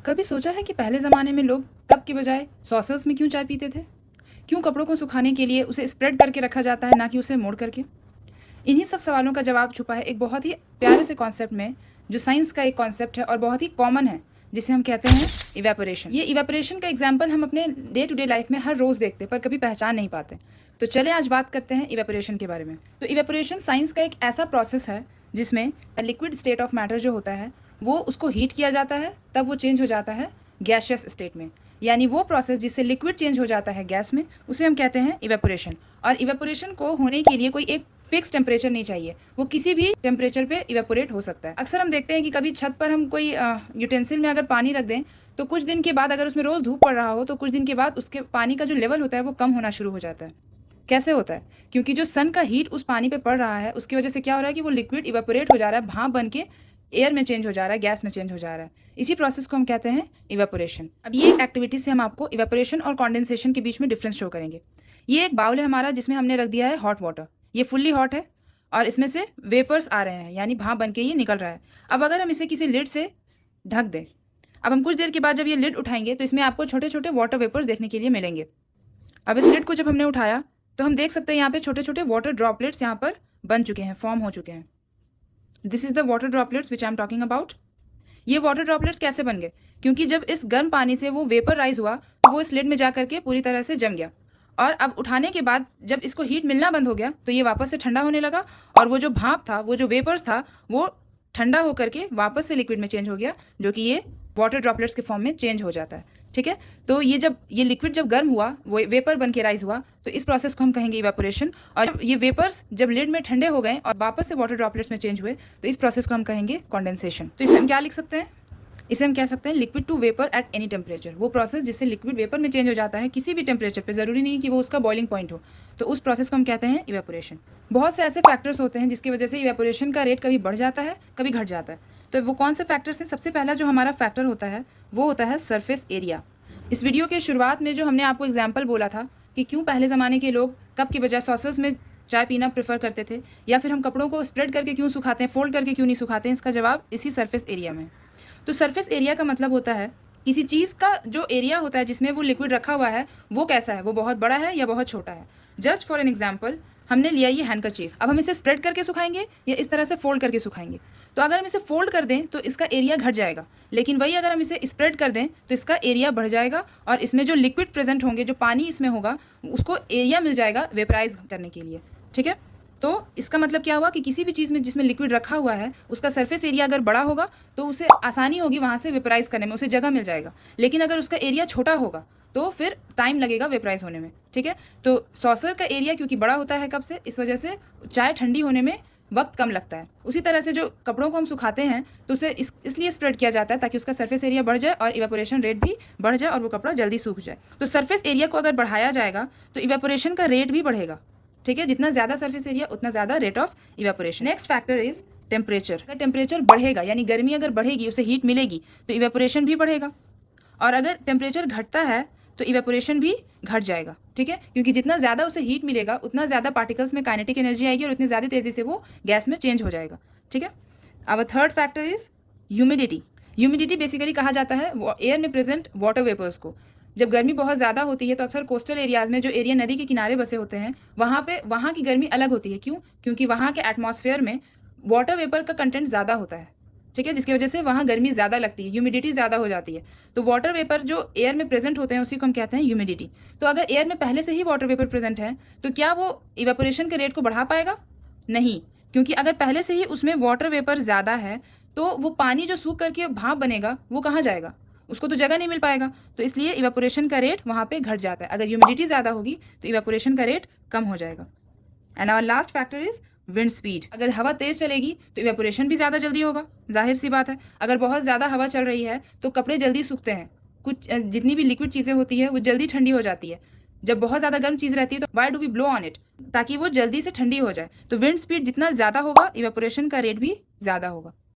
कभी सोचा है कि पहले ज़माने में लोग कप के बजाय सॉसर्स में क्यों चाय पीते थे? क्यों कपड़ों को सुखाने के लिए उसे स्प्रेड करके रखा जाता है, ना कि उसे मोड़ करके? इन्हीं सब सवालों का जवाब छुपा है एक बहुत ही प्यारे से कॉन्सेप्ट में, जो साइंस का एक कॉन्सेप्ट है और बहुत ही कॉमन है, जिसे हम कहते हैं इवेपोरेशन। ये इवेपोरेशन का एग्जाम्पल हम अपने डे टू डे लाइफ में हर रोज़ देखते पर कभी पहचान नहीं पाते। तो चले आज बात करते हैं इवेपोरेशन के बारे में। तो इवेपोरेशन साइंस का एक ऐसा प्रोसेस है जिसमें लिक्विड स्टेट ऑफ मैटर जो होता है वो उसको हीट किया जाता है, तब वो चेंज हो जाता है गैसियस स्टेट में। यानी वो प्रोसेस जिससे लिक्विड चेंज हो जाता है गैस में, उसे हम कहते हैं इवेपोरेशन। और इवेपोरेशन को होने के लिए कोई एक फिक्स टेम्परेचर नहीं चाहिए, वो किसी भी टेम्परेचर पे इवेपोरेट हो सकता है। अक्सर हम देखते हैं कि कभी छत पर हम कोई यूटेंसिल में अगर पानी रख दें तो कुछ दिन के बाद, अगर उसमें रोज़ धूप पड़ रहा हो तो कुछ दिन के बाद उसके पानी का जो लेवल होता है वो कम होना शुरू हो जाता है। कैसे होता है? क्योंकि जो सन का हीट उस पानी पे पड़ रहा है, उसकी वजह से क्या हो रहा है कि वो लिक्विड इवेपोरेट हो जा रहा है, भाप बन के एयर में चेंज हो जा रहा है, गैस में चेंज हो जा रहा है। इसी प्रोसेस को हम कहते हैं इवेपोरेशन। अब ये एक्टिविटी से हम आपको इवेपोरेशन और कंडेंसेशन के बीच में डिफरेंस शो करेंगे। ये एक बाउल है हमारा, जिसमें हमने रख दिया है हॉट वाटर। ये फुल्ली हॉट है और इसमें से वेपर्स आ रहे हैं, यानी भाप बन के ये निकल रहा है। अब अगर हम इसे किसी लिड से ढक दें, अब हम कुछ देर के बाद जब ये लिड उठाएंगे तो इसमें आपको छोटे छोटे वाटर वेपर्स देखने के लिए मिलेंगे। अब इस लिड को जब हमने उठाया तो हम देख सकते हैं यहाँ पे छोटे छोटे वाटर ड्रॉपलेट्स यहाँ पर बन चुके हैं, फॉर्म हो चुके हैं। This is the water droplets which I am talking about. ये वाटर ड्रॉपलेट्स कैसे बन गए? क्योंकि जब इस गर्म पानी से वो वेपर राइज हुआ तो वो इस लिड में जा करके पूरी तरह से जम गया, और अब उठाने के बाद जब इसको हीट मिलना बंद हो गया तो ये वापस से ठंडा होने लगा, और वो जो भाप था, वो जो वेपर्स था, वो ठंडा होकर के वापस से लिक्विड में चेंज हो गया, जो कि ये वाटर ड्रॉपलेट्स के फॉर्म में चेंज हो जाता है। ठीक है, तो ये लिक्विड जब गर्म हुआ, वो वेपर बन के राइज हुआ, तो इस प्रोसेस को हम कहेंगे इवेपोरेशन। और ये वेपर्स जब लिड में ठंडे हो गए और वापस से वाटर ड्रॉपलेट्स में चेंज हुए, तो इस प्रोसेस को हम कहेंगे कंडेंसेशन। तो इसे हम क्या लिख सकते हैं? इसे हम कह सकते हैं liquid to vapour at any temperature. वो प्रोसेस जिससे लिक्विड वेपर में चेंज हो जाता है किसी भी टेम्परेचर पे, ज़रूरी नहीं कि वो उसका बॉइलिंग पॉइंट हो, तो उस प्रोसेस को हम कहते हैं इवेपोरेशन। बहुत से ऐसे फैक्टर्स होते हैं जिसकी वजह से इवेपोरेशन का रेट कभी बढ़ जाता है, कभी घट जाता है। तो वो कौन से फैक्टर्स हैं? सबसे पहला जो हमारा फैक्टर होता है वो होता है सरफेस एरिया। इस वीडियो के शुरुआत में जो हमने आपको एग्जाम्पल बोला था कि क्यों पहले ज़माने के लोग कप के बजाय सॉसर्स में चाय पीना प्रेफर करते थे, या फिर हम कपड़ों को स्प्रेड करके क्यों सुखाते हैं, फोल्ड करके क्यों नहीं सुखाते हैं, इसका जवाब इसी सरफेस एरिया में। तो सरफेस एरिया का मतलब होता है किसी चीज़ का जो एरिया होता है जिसमें वो लिक्विड रखा हुआ है, वो कैसा है, वो बहुत बड़ा है या बहुत छोटा है। जस्ट फॉर एन एग्जाम्पल, हमने लिया ये हैंडकरचीफ। अब हम इसे स्प्रेड करके सुखाएंगे या इस तरह से फोल्ड करके सुखाएंगे? तो अगर हम इसे फोल्ड कर दें तो इसका एरिया घट जाएगा, लेकिन वही अगर हम इसे स्प्रेड कर दें तो इसका एरिया बढ़ जाएगा, और इसमें जो लिक्विड प्रेजेंट होंगे, जो पानी इसमें होगा, उसको एरिया मिल जाएगा वेपराइज करने के लिए। ठीक है, तो इसका मतलब क्या हुआ कि किसी भी चीज़ में जिसमें लिक्विड रखा हुआ है, उसका सरफेस एरिया अगर बड़ा होगा तो उसे आसानी होगी वहाँ से वेपराइज करने में, उसे जगह मिल जाएगा। लेकिन अगर उसका एरिया छोटा होगा तो फिर टाइम लगेगा वेपराइज होने में। ठीक है, तो सॉसर का एरिया क्योंकि बड़ा होता है कप से, इस वजह से चाय ठंडी होने में वक्त कम लगता है। उसी तरह से जो कपड़ों को हम सुखाते हैं तो उसे इसलिए स्प्रेड किया जाता है ताकि उसका सरफेस एरिया बढ़ जाए और इवेपोरेशन रेट भी बढ़ जाए और वो कपड़ा जल्दी सूख जाए। तो सरफेस एरिया को अगर बढ़ाया जाएगा तो इवेपोरेशन का रेट भी बढ़ेगा। ठीक है, जितना ज़्यादा सरफेस एरिया उतना ज़्यादा rate of evaporation. Next factor is temperature. अगर टेम्परेचर बढ़ेगा, यानी गर्मी अगर बढ़ेगी, उसे हीट मिलेगी, तो इवेपोरेशन भी बढ़ेगा। और अगर टेम्परेचर घटता है तो इवेपोरेशन भी घट जाएगा। ठीक है, क्योंकि जितना ज़्यादा उसे हीट मिलेगा उतना ज़्यादा पार्टिकल्स में काइनेटिक एनर्जी आएगी और उतनी ज़्यादा तेज़ी से वो गैस में चेंज हो जाएगा। ठीक है, अब third factor is humidity. Humidity basically कहा जाता है एयर में प्रेजेंट वाटर वेपर्स को। जब गर्मी बहुत ज़्यादा होती है तो अक्सर कोस्टल एरियाज़ में, जो एरिया नदी के किनारे बसे होते हैं, वहाँ की गर्मी अलग होती है। क्यों? क्योंकि वहाँ के एटमॉस्फेयर में वाटर वेपर का कंटेंट ज़्यादा होता है। ठीक है, जिसकी वजह से वहाँ गर्मी ज़्यादा लगती है, ह्यूमिडिटी ज़्यादा हो जाती है। तो वाटर वेपर जो एयर में प्रेजेंट होते हैं उसी को हम कहते हैं ह्यूमिडिटी। तो अगर एयर में पहले से ही वाटर वेपर प्रेजेंट है तो क्या वो इवेपोरेशन के रेट को बढ़ा पाएगा? नहीं, क्योंकि अगर पहले से ही उसमें वाटर वेपर ज़्यादा है तो वो पानी जो सूख करके भाप बनेगा वो कहाँ जाएगा? उसको तो जगह नहीं मिल पाएगा। तो इसलिए इवेपोरेशन का रेट वहाँ पे घट जाता है। अगर ह्यूमिडिटी ज़्यादा होगी तो इवेपोरेशन का रेट कम हो जाएगा। And our last factor is wind speed. अगर हवा तेज़ चलेगी तो इवेपोरेशन भी ज़्यादा जल्दी होगा, जाहिर सी बात है। अगर बहुत ज़्यादा हवा चल रही है तो कपड़े जल्दी सूखते हैं, कुछ जितनी भी लिक्विड चीज़ें होती है वो जल्दी ठंडी हो जाती है। जब बहुत ज़्यादा गर्म चीज़ रहती है तो why do we blow on it, ताकि वो जल्दी से ठंडी हो जाए। तो विंड स्पीड जितना ज़्यादा होगा इवेपोरेशन का रेट भी ज़्यादा होगा।